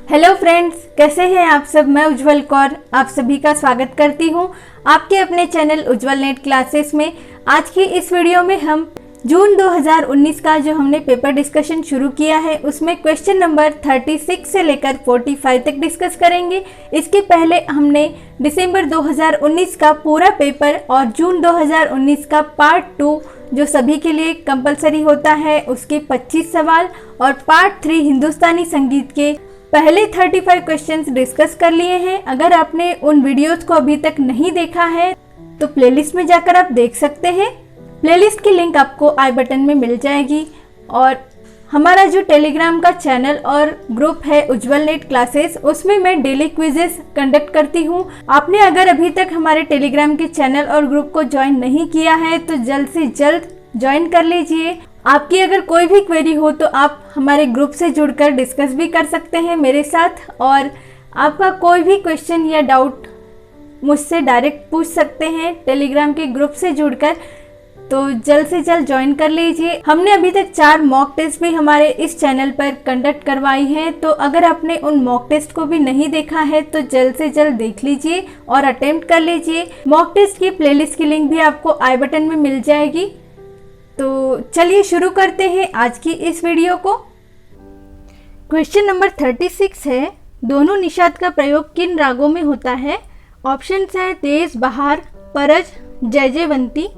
Hello friends, कैसे हैं आप सब। मैं उज्जवल कौर आप सभी का स्वागत करती हूं आपके अपने चैनल उज्जवल नेट क्लासेस में। आज की इस वीडियो में हम जून 2019 का जो हमने पेपर डिस्कशन शुरू किया है उसमें क्वेश्चन नंबर 36 से लेकर 45 तक डिस्कस करेंगे। इसके पहले हमने दिसंबर 2019 का पूरा पेपर और जून 2019 का पार्ट 2 जो सभी के लिए कंपलसरी होता है उसके 25 सवाल और पार्ट 3 हिंदुस्तानी संगीत के पहले 35 क्वेश्चंस डिस्कस कर लिए हैं। अगर आपने उन वीडियोस को अभी तक नहीं देखा है तो प्लेलिस्ट में जाकर आप देख सकते हैं। प्लेलिस्ट की लिंक आपको आई बटन में मिल जाएगी। और हमारा जो टेलीग्राम का चैनल और ग्रुप है उज्जवल नेट क्लासेस, उसमें मैं डेली क्विजेस कंडक्ट करती हूँ। आपने अगर अभी तक हमारे टेलीग्राम के चैनल और ग्रुप को ज्वाइन नहीं किया है तो जल्द से जल्द ज्वाइन कर लीजिए। आपकी अगर कोई भी क्वेरी हो तो आप हमारे ग्रुप से जुड़कर डिस्कस भी कर सकते हैं मेरे साथ, और आपका कोई भी क्वेश्चन या डाउट मुझसे डायरेक्ट पूछ सकते हैं टेलीग्राम के ग्रुप से जुड़कर। तो जल्द से जल्द ज्वाइन कर लीजिए। हमने अभी तक 4 मॉक टेस्ट भी हमारे इस चैनल पर कंडक्ट करवाई हैं, तो अगर आपने उन मॉक टेस्ट को भी नहीं देखा है तो जल्द से जल्द देख लीजिए और अटेम्प्ट कर लीजिए। मॉक टेस्ट की प्लेलिस्ट की लिंक भी आपको आई बटन में मिल जाएगी। तो चलिए शुरू करते हैं आज की इस वीडियो को। क्वेश्चन नंबर 36 है, दोनों निषाद का प्रयोग किन रागों में होता है। ऑप्शंस है तेज, बहार, परज, जयजयवंती।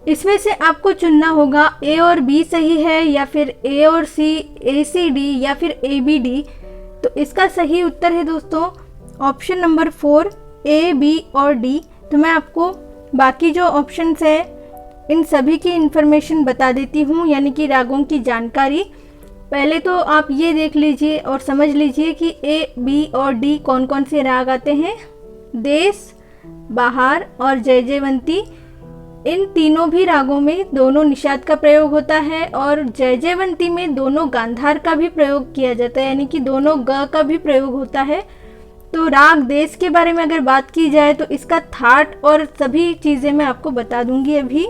इसमें से आपको चुनना होगा ए और बी सही है या फिर ए और सी, ए सी डी या फिर ए बी डी। तो इसका सही उत्तर है दोस्तों ऑप्शन नंबर 4 ए, बी और डी। तो मैं आपको बाकी जो ऑप्शंस है इन सभी की इन्फॉर्मेशन बता देती हूँ, यानी कि रागों की जानकारी। पहले तो आप ये देख लीजिए और समझ लीजिए कि ए, बी और डी कौन कौन से राग आते हैं। देश, बहार और जयजयवंती, इन तीनों भी रागों में दोनों निषाद का प्रयोग होता है और जयजयवंती में दोनों गांधार का भी प्रयोग किया जाता है, यानी कि दोनों ग का भी प्रयोग होता है। तो राग देश के बारे में अगर बात की जाए तो इसका थाट और सभी चीज़ें मैं आपको बता दूंगी अभी,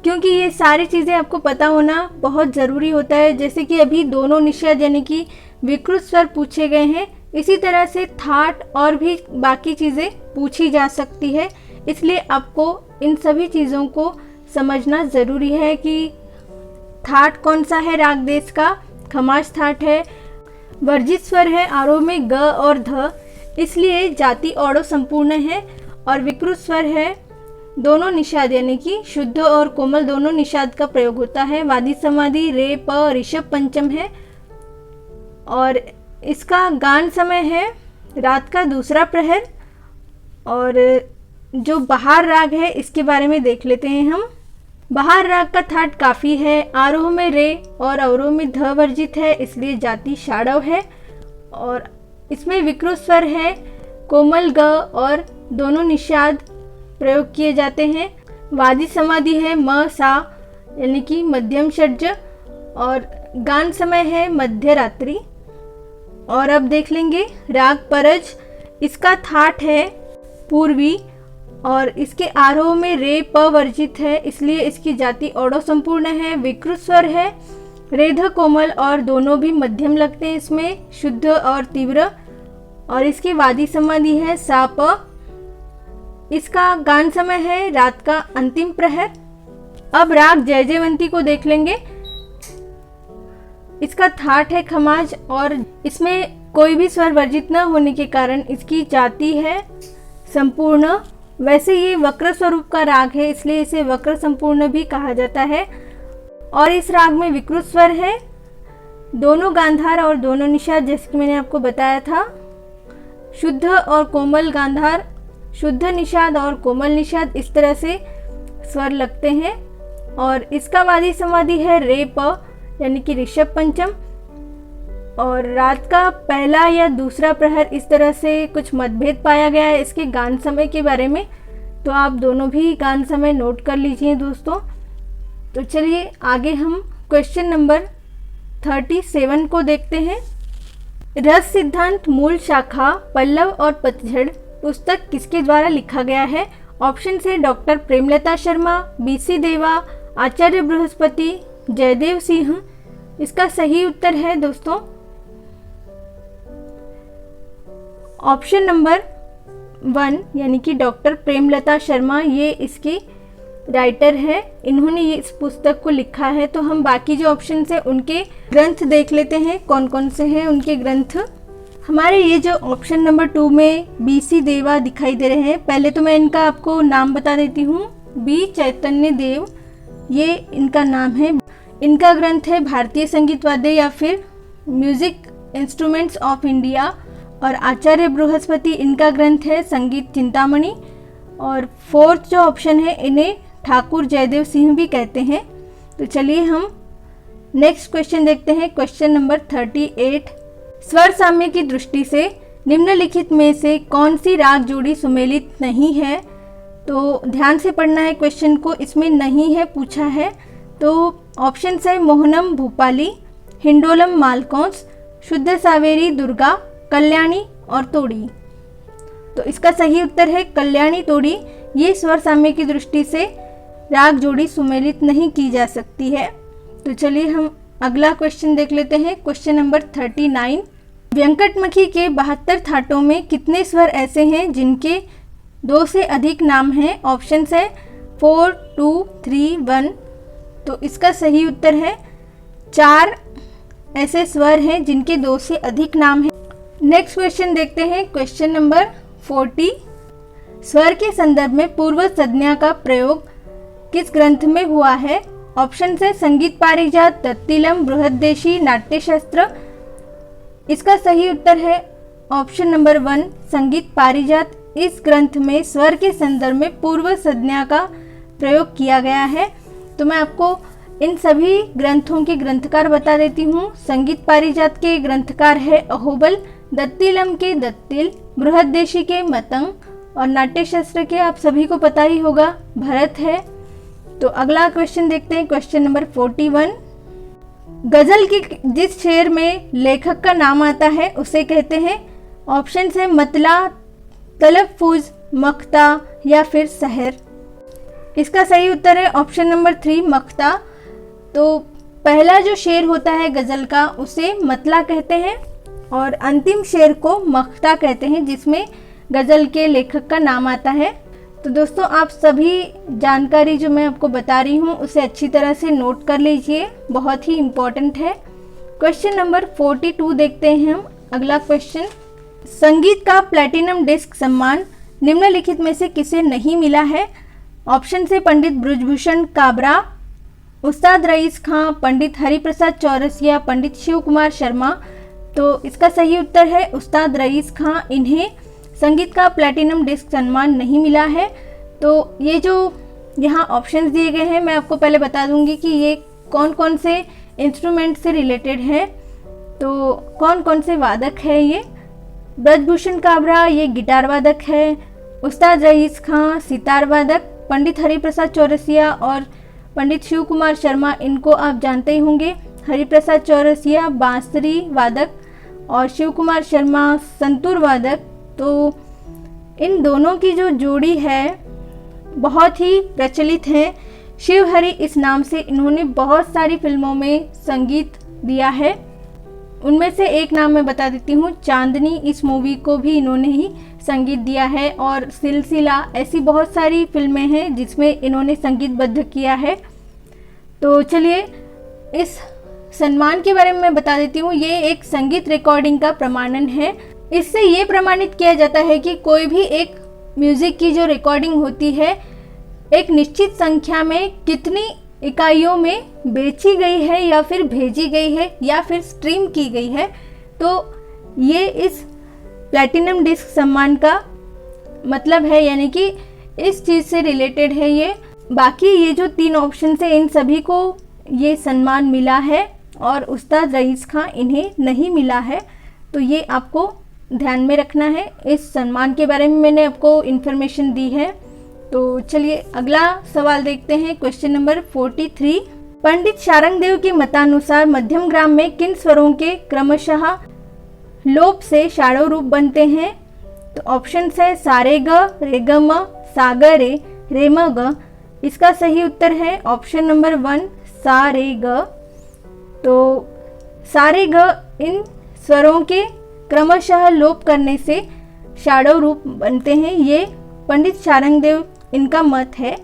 क्योंकि ये सारी चीज़ें आपको पता होना बहुत ज़रूरी होता है। जैसे कि अभी दोनों निषाद यानी कि विकृत स्वर पूछे गए हैं, इसी तरह से थाट और भी बाकी चीज़ें पूछी जा सकती है। इसलिए आपको इन सभी चीज़ों को समझना ज़रूरी है कि थाट कौन सा है राग देश का। खमाज थाट है, वर्जित स्वर है आरोह में ग और ध, इसलिए जाति औड़ो संपूर्ण है। और विकृत स्वर है दोनों निषाद यानी कि शुद्ध और कोमल दोनों निषाद का प्रयोग होता है। वादी समाधि रे, प, ऋषभ पंचम है। और इसका गान समय है रात का दूसरा प्रहर। और जो बहार राग है इसके बारे में देख लेते हैं हम। बहार राग का थाट काफ़ी है, आरोह में रे और अवरोह में ध वर्जित है, इसलिए जाति षाडव है। और इसमें विकृत स्वर है कोमल ग और दोनों निषाद प्रयोग किए जाते हैं। वादी समाधि है म, सा यानी कि मध्यम षड्ज। और गान समय है मध्य रात्रि। और अब देख लेंगे राग परज, इसका थाट है पूर्वी और इसके आरोह में रे, प वर्जित है, इसलिए इसकी जाति औड़ो संपूर्ण है। विकृत स्वर है रेध कोमल और दोनों भी मध्यम लगते हैं इसमें, शुद्ध और तीव्र। और इसकी वादी समाधि है सा, प। इसका गान समय है रात का अंतिम प्रहर। अब राग जयजयवंती को देख लेंगे। इसका थाट है खमाज और इसमें कोई भी स्वर वर्जित न होने के कारण इसकी जाति है संपूर्ण। वैसे ये वक्र स्वरूप का राग है, इसलिए इसे वक्र संपूर्ण भी कहा जाता है। और इस राग में विकृत स्वर है दोनों गांधार और दोनों निषाद, जैसे कि मैंने आपको बताया था। शुद्ध और कोमल गांधार, शुद्ध निषाद और कोमल निषाद, इस तरह से स्वर लगते हैं। और इसका वादी समाधि है रे, प यानी कि ऋषभ पंचम। और रात का पहला या दूसरा प्रहर, इस तरह से कुछ मतभेद पाया गया है इसके गान समय के बारे में। तो आप दोनों भी गान समय नोट कर लीजिए दोस्तों। तो चलिए आगे हम क्वेश्चन नंबर 37 को देखते हैं। रस सिद्धांत मूल शाखा पल्लव और पतझड़ पुस्तक किसके द्वारा लिखा गया है। ऑप्शन है डॉक्टर प्रेमलता शर्मा, BC देवा, आचार्य बृहस्पति, जयदेव सिंह, इसका सही उत्तर है दोस्तों ऑप्शन नंबर 1 यानी कि डॉक्टर प्रेमलता शर्मा। ये इसकी राइटर है, इन्होंने ये इस पुस्तक को लिखा है। तो हम बाकी जो ऑप्शन है उनके ग्रंथ देख लेते हैं, कौन कौन से हैं उनके ग्रंथ। हमारे ये जो ऑप्शन नंबर 2 में BC देवा दिखाई दे रहे हैं, पहले तो मैं इनका आपको नाम बता देती हूँ। B चैतन्य देव ये इनका नाम है। इनका ग्रंथ है भारतीय संगीत वाद्य या फिर म्यूजिक इंस्ट्रूमेंट्स ऑफ इंडिया। और आचार्य बृहस्पति इनका ग्रंथ है संगीत चिंतामणि। और 4th जो ऑप्शन है इन्हें ठाकुर जयदेव सिंह भी कहते हैं। तो चलिए हम नेक्स्ट क्वेश्चन देखते हैं, क्वेश्चन नंबर 38। स्वर साम्य की दृष्टि से निम्नलिखित में से कौन सी राग जोड़ी सुमेलित नहीं है? तो ध्यान से पढ़ना है क्वेश्चन को, इसमें नहीं है पूछा है। तो ऑप्शन है मोहनम भूपाली, हिंडोलम मालकौंस, शुद्ध सावेरी दुर्गा, कल्याणी और तोड़ी। तो इसका सही उत्तर है कल्याणी तोड़ी। ये स्वर साम्य की दृष्टि से राग जोड़ी सुमेलित नहीं की जा सकती है। तो चलिए हम अगला क्वेश्चन देख लेते हैं, क्वेश्चन नंबर 39। व्यंकटमखी के 72 थाटों में कितने स्वर ऐसे हैं जिनके 2 से अधिक नाम हैं? ऑप्शन है 4, 2, 3, 1। तो इसका सही उत्तर है 4 ऐसे स्वर हैं जिनके 2 से अधिक नाम हैं। नेक्स्ट क्वेश्चन देखते हैं, क्वेश्चन नंबर 40। स्वर के संदर्भ में पूर्व संज्ञा का प्रयोग किस ग्रंथ में हुआ है? ऑप्शन है संगीत पारिजात, तत्तिलम, बृहद्देशी, नाट्यशास्त्र। इसका सही उत्तर है ऑप्शन नंबर 1 संगीत पारिजात। इस ग्रंथ में स्वर के संदर्भ में पूर्व संज्ञा का प्रयोग किया गया है। तो मैं आपको इन सभी ग्रंथों के ग्रंथकार बता देती हूँ। संगीत पारिजात के ग्रंथकार है अहोबल, दत्तिलम के दत्तिल, बृहद्देशी के मतंग और नाट्यशास्त्र के आप सभी को पता ही होगा भरत है। तो अगला क्वेश्चन देखते हैं, क्वेश्चन नंबर 41। गजल के जिस शेर में लेखक का नाम आता है उसे कहते हैं? ऑप्शन है मतला, तलफ्फुज, मक्ता या फिर सहर। इसका सही उत्तर है ऑप्शन नंबर 3 मक्ता। तो पहला जो शेर होता है गजल का उसे मतला कहते हैं और अंतिम शेर को मक्ता कहते हैं जिसमें गजल के लेखक का नाम आता है। तो दोस्तों आप सभी जानकारी जो मैं आपको बता रही हूँ उसे अच्छी तरह से नोट कर लीजिए, बहुत ही इम्पोर्टेंट है। क्वेश्चन नंबर 42 देखते हैं हम अगला क्वेश्चन। संगीत का प्लैटिनम डिस्क सम्मान निम्नलिखित में से किसे नहीं मिला है? ऑप्शन से पंडित बृजभूषण काबरा, उस्ताद रईस खां, पंडित हरिप्रसाद चौरसिया, पंडित शिव कुमार शर्मा। तो इसका सही उत्तर है उस्ताद रईस खां। इन्हें संगीत का प्लैटिनम डिस्क सम्मान नहीं मिला है। तो ये जो यहाँ ऑप्शंस दिए गए हैं मैं आपको पहले बता दूंगी कि ये कौन कौन से इंस्ट्रूमेंट से रिलेटेड है। तो कौन कौन से वादक है ये? ब्रजभूषण काबरा ये गिटार वादक है, उस्ताद रईस खां सितार वादक, पंडित हरिप्रसाद चौरसिया और पंडित शिव कुमार शर्मा इनको आप जानते ही होंगे। हरिप्रसाद चौरसिया बांसुरी वादक और शिव कुमार शर्मा संतूर वादक। तो इन दोनों की जो जोड़ी है बहुत ही प्रचलित है। शिव हरि इस नाम से इन्होंने बहुत सारी फिल्मों में संगीत दिया है। उनमें से एक नाम मैं बता देती हूँ, चांदनी, इस मूवी को भी इन्होंने ही संगीत दिया है। और सिलसिला, ऐसी बहुत सारी फिल्में हैं जिसमें इन्होंने संगीतबद्ध किया है। तो चलिए इस सम्मान के बारे में मैं बता देती हूँ। ये एक संगीत रिकॉर्डिंग का प्रमाणन है। इससे ये प्रमाणित किया जाता है कि कोई भी एक म्यूज़िक की जो रिकॉर्डिंग होती है एक निश्चित संख्या में कितनी इकाइयों में बेची गई है या फिर भेजी गई है या फिर स्ट्रीम की गई है। तो ये इस प्लैटिनम डिस्क सम्मान का मतलब है, यानी कि इस चीज़ से रिलेटेड है ये। बाकी ये जो 3 ऑप्शन है इन सभी को ये सम्मान मिला है और उस्ताद रईस खां इन्हें नहीं मिला है। तो ये आपको ध्यान में रखना है। इस सम्मान के बारे में मैंने आपको इन्फॉर्मेशन दी है। तो चलिए अगला सवाल देखते हैं, क्वेश्चन नंबर 43। पंडित शारंगदेव के मतानुसार मध्यम ग्राम में किन स्वरों के क्रमशः लोप से शाड़ो रूप बनते हैं? तो ऑप्शन है सारे ग, रे ग म, सा ग रे, रे म ग। इसका सही उत्तर है ऑप्शन नंबर 1 सा रे ग। तो सारे घ इन स्वरों के क्रमशः लोप करने से षाढ़व रूप बनते हैं। ये पंडित शारंगदेव इनका मत है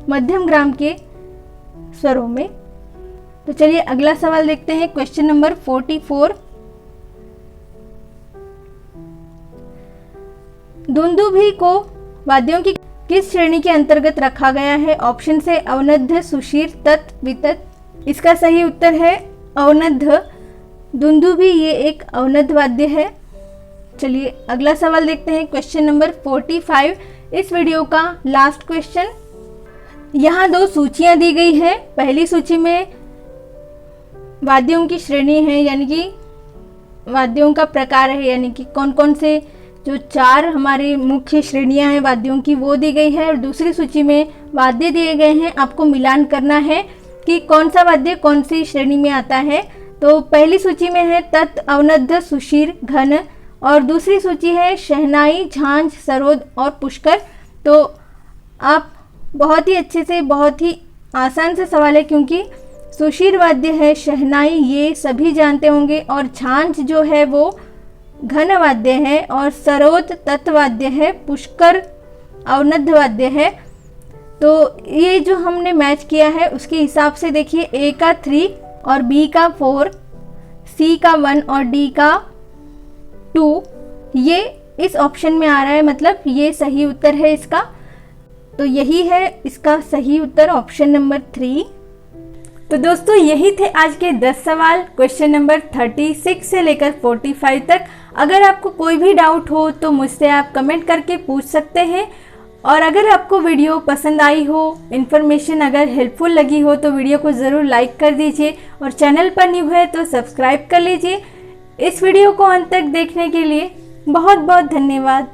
मध्यम ग्राम के स्वरों में। तो चलिए अगला सवाल देखते हैं, क्वेश्चन नंबर 44। दुंदुभी को वाद्यों की किस श्रेणी के अंतर्गत रखा गया है? ऑप्शन से अवनद्ध, सुशीर, तत्, वितत। इसका सही उत्तर है अवनद्ध। दुंदुभी ये एक अवनद्ध वाद्य है। चलिए अगला सवाल देखते हैं, क्वेश्चन नंबर 45, इस वीडियो का लास्ट क्वेश्चन। यहाँ 2 सूचियाँ दी गई है। पहली सूची में वाद्यों की श्रेणी है, यानी कि वाद्यों का प्रकार है, यानी कि कौन कौन से जो 4 हमारी मुख्य श्रेणियां हैं वाद्यों की वो दी गई है। और दूसरी सूची में वाद्य दिए गए हैं, आपको मिलान करना है कि कौन सा वाद्य कौन सी श्रेणी में आता है। तो पहली सूची में है तत्, अवनद्ध, सुशीर, घन, और दूसरी सूची है शहनाई, झांझ, सरोद और पुष्कर। तो आप बहुत ही अच्छे से, बहुत ही आसान से सवाल है, क्योंकि सुशीर वाद्य है, शहनाई ये सभी जानते होंगे, और झांझ जो है वो घन वाद्य है, और सरोद तत्वाद्य है, पुष्कर अवनद्ध वाद्य है। तो ये जो हमने मैच किया है उसके हिसाब से देखिए, ए का 3 और बी का 4, सी का 1 और डी का 2 ये इस ऑप्शन में आ रहा है, मतलब ये सही उत्तर है इसका। तो यही है इसका सही उत्तर, ऑप्शन नंबर 3। तो दोस्तों यही थे आज के 10 सवाल, क्वेश्चन नंबर 36 से लेकर 45 तक। अगर आपको कोई भी डाउट हो तो मुझसे आप कमेंट करके पूछ सकते हैं। और अगर आपको वीडियो पसंद आई हो, इन्फॉर्मेशन अगर हेल्पफुल लगी हो, तो वीडियो को ज़रूर लाइक कर दीजिए, और चैनल पर न्यू है तो सब्सक्राइब कर लीजिए। इस वीडियो को अंत तक देखने के लिए बहुत बहुत धन्यवाद।